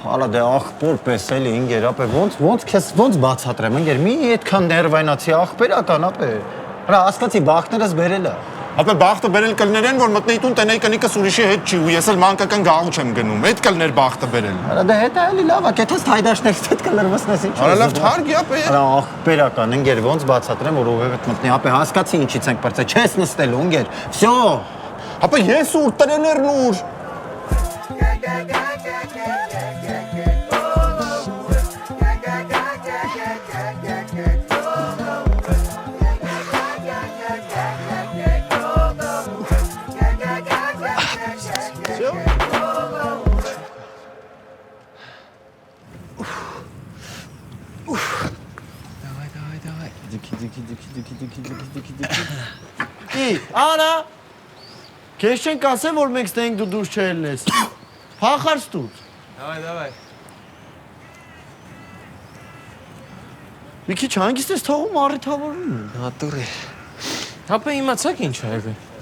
Ալա դե աղբոր պես էլի ինգեր ապե ոնց բացատրեմ ինգեր մի այդքան ներվայնացի աղբերական ապե հրա հասկացի բախներս բերել է Ապե բախտը բերել կլներեն որ մտնեի տուն տենեի կնիկս ուրիշի հետ չի ու ես էլ մանկական գաղու չեմ գնում այդ կլներ բախտը բերել Հրա դե հետա էլի լավ է կեթես հայդաշներից հետ կլրվսնես ինչ Արա լավ թարգի ապե Հրա աղբերական ինգեր ոնց բացատրեմ որ ուղեղդ մտնի ապե հասկացի ինչից ենք բրծե չես նստելու ինգեր վсё Ապե ես ուր տրեներն ուր Давай. Дики. Արա Քեզ չենք ասեմ որ մենք ստենք դու դուրս չելնես Փախարս դու Давай. Մի քիչ հանգիստ ես թողում առիթավորում Նատուրի Հապա իմացաք ինչ ա եղել